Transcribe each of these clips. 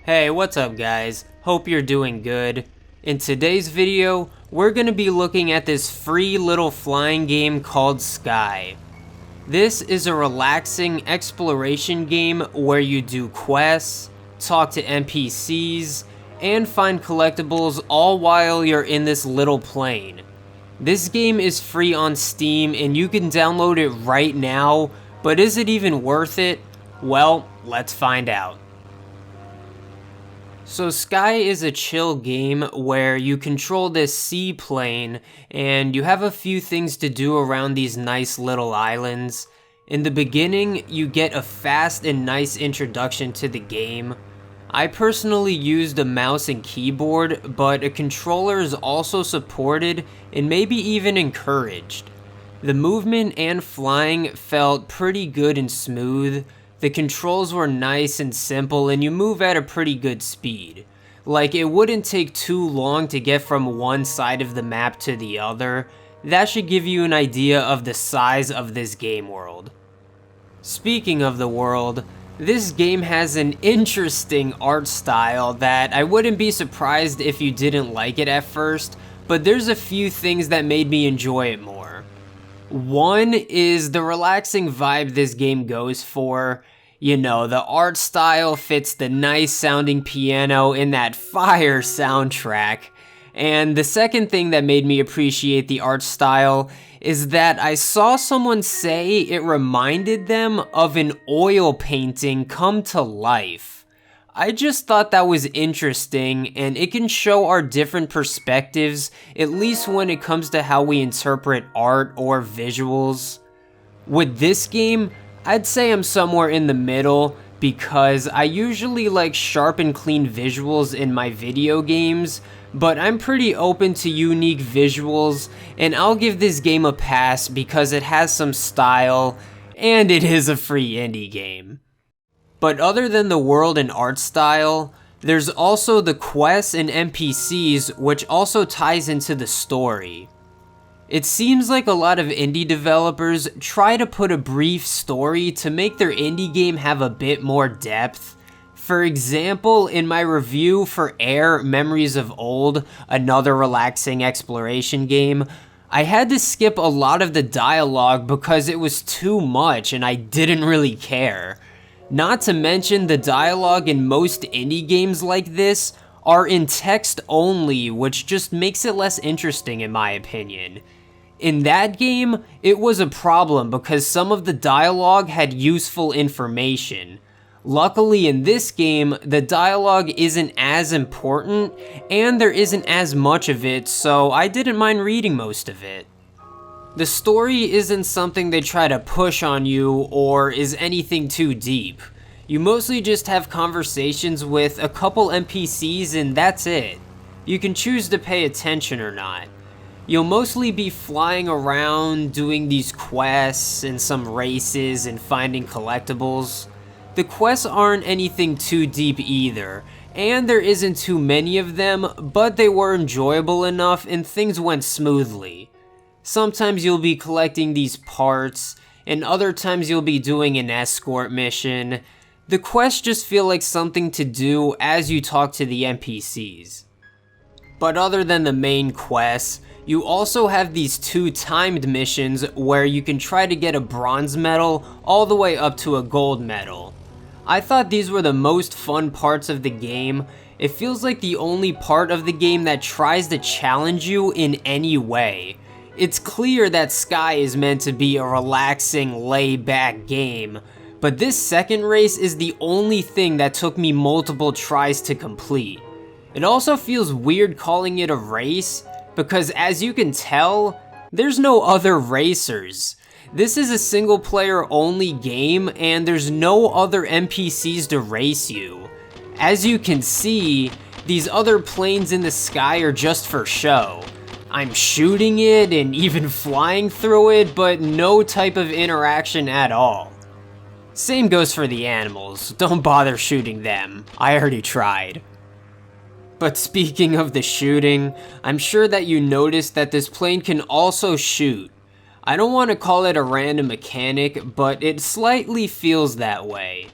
Hey, what's up guys? Hope you're doing good. In today's video, we're going to be looking at this free little flying game called Skye. This is a relaxing exploration game where you do quests, talk to NPCs, and find collectibles all while you're in this little plane. This game is free on Steam and you can download it right now, but is it even worth it? Well, let's find out. So Skye is a chill game where you control this seaplane and you have a few things to do around these nice little islands. In the beginning, you get a fast and nice introduction to the game. I personally used a mouse and keyboard, but a controller is also supported and maybe even encouraged. The movement and flying felt pretty good and smooth. The controls were nice and simple and you move at a pretty good speed. Like, it wouldn't take too long to get from one side of the map to the other. That should give you an idea of the size of this game world. Speaking of the world, this game has an interesting art style that I wouldn't be surprised if you didn't like it at first, but there's a few things that made me enjoy it more. One is the relaxing vibe this game goes for. You know, the art style fits the nice sounding piano in that fire soundtrack. And the second thing that made me appreciate the art style is that I saw someone say it reminded them of an oil painting come to life. I just thought that was interesting, and it can show our different perspectives, at least when it comes to how we interpret art or visuals. With this game, I'd say I'm somewhere in the middle, because I usually like sharp and clean visuals in my video games, but I'm pretty open to unique visuals, and I'll give this game a pass because it has some style, and it is a free indie game. But other than the world and art style, there's also the quests and NPCs, which also ties into the story. It seems like a lot of indie developers try to put a brief story to make their indie game have a bit more depth. For example, in my review for Air Memories of Old, another relaxing exploration game, I had to skip a lot of the dialogue because it was too much and I didn't really care. Not to mention, the dialogue in most indie games like this are in text only, which just makes it less interesting in my opinion. In that game, it was a problem because some of the dialogue had useful information. Luckily in this game, the dialogue isn't as important, and there isn't as much of it, so I didn't mind reading most of it. The story isn't something they try to push on you or is anything too deep. You mostly just have conversations with a couple NPCs and that's it. You can choose to pay attention or not. You'll mostly be flying around doing these quests and some races and finding collectibles. The quests aren't anything too deep either, and there isn't too many of them, but they were enjoyable enough and things went smoothly. Sometimes you'll be collecting these parts, and other times you'll be doing an escort mission. The quests just feel like something to do as you talk to the NPCs. But other than the main quests, you also have these two timed missions where you can try to get a bronze medal all the way up to a gold medal. I thought these were the most fun parts of the game. It feels like the only part of the game that tries to challenge you in any way. It's clear that Skye is meant to be a relaxing, laid-back game, but this second race is the only thing that took me multiple tries to complete. It also feels weird calling it a race, because as you can tell, there's no other racers. This is a single player only game and there's no other NPCs to race you. As you can see, these other planes in the sky are just for show. I'm shooting it and even flying through it, but no type of interaction at all. Same goes for the animals, don't bother shooting them, I already tried. But speaking of the shooting, I'm sure that you noticed that this plane can also shoot. I don't want to call it a random mechanic, but it slightly feels that way.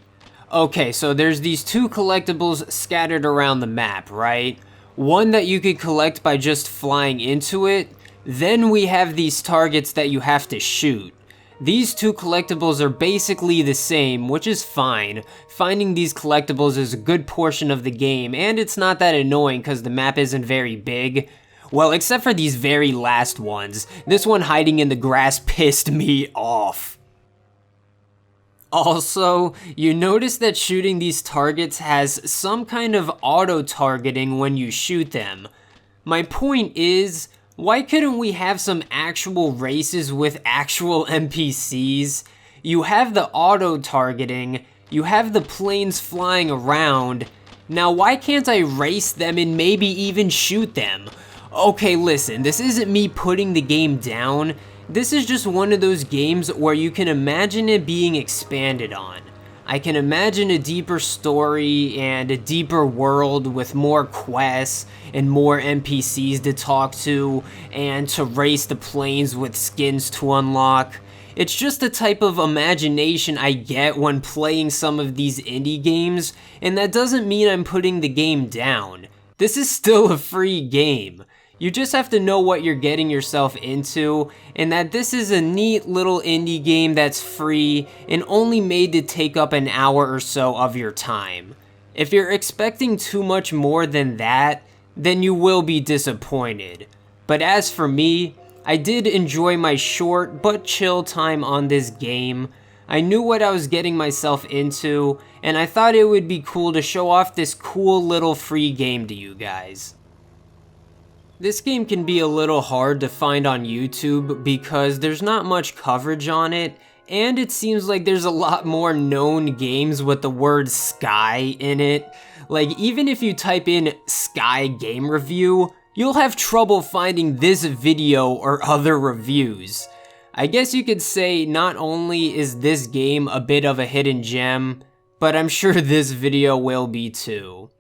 Okay, so there's these two collectibles scattered around the map, right? One that you could collect by just flying into it. Then we have these targets that you have to shoot. These two collectibles are basically the same, which is fine. Finding these collectibles is a good portion of the game, and it's not that annoying because the map isn't very big. Well, except for these very last ones. This one hiding in the grass pissed me off. Also, you notice that shooting these targets has some kind of auto-targeting when you shoot them. My point is, why couldn't we have some actual races with actual NPCs? You have the auto-targeting, you have the planes flying around. Now why can't I race them and maybe even shoot them? Okay, listen, this isn't me putting the game down. This is just one of those games where you can imagine it being expanded on. I can imagine a deeper story and a deeper world with more quests and more NPCs to talk to and to race the planes with skins to unlock. It's just the type of imagination I get when playing some of these indie games, and that doesn't mean I'm putting the game down. This is still a free game. You just have to know what you're getting yourself into, and that this is a neat little indie game that's free and only made to take up an hour or so of your time. If you're expecting too much more than that, then you will be disappointed. But as for me, I did enjoy my short but chill time on this game. I knew what I was getting myself into, and I thought it would be cool to show off this cool little free game to you guys. This game can be a little hard to find on YouTube because there's not much coverage on it, and it seems like there's a lot more known games with the word Skye in it. Like, even if you type in Skye game review, you'll have trouble finding this video or other reviews. I guess you could say not only is this game a bit of a hidden gem, but I'm sure this video will be too.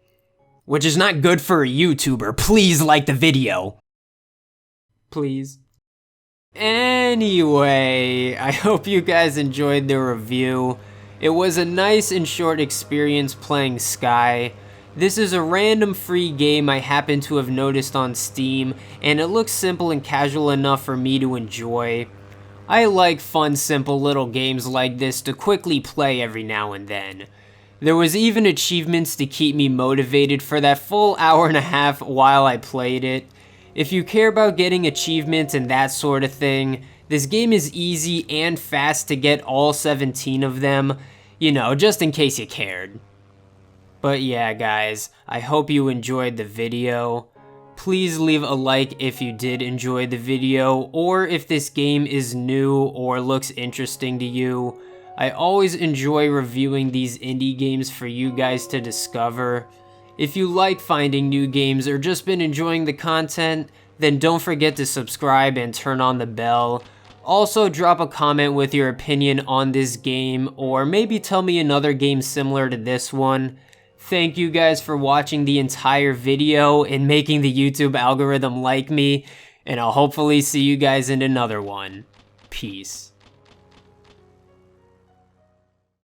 Which is not good for a YouTuber. Please like the video. Please. Anyway, I hope you guys enjoyed the review. It was a nice and short experience playing Skye. This is a random free game I happen to have noticed on Steam, and it looks simple and casual enough for me to enjoy. I like fun, simple little games like this to quickly play every now and then. There was even achievements to keep me motivated for that full hour and a half while I played it. If you care about getting achievements and that sort of thing, this game is easy and fast to get all 17 of them, you know, just in case you cared. But yeah guys, I hope you enjoyed the video. Please leave a like if you did enjoy the video, or if this game is new or looks interesting to you. I always enjoy reviewing these indie games for you guys to discover. If you like finding new games or just been enjoying the content, then don't forget to subscribe and turn on the bell. Also, drop a comment with your opinion on this game, or maybe tell me another game similar to this one. Thank you guys for watching the entire video and making the YouTube algorithm like me, and I'll hopefully see you guys in another one. Peace.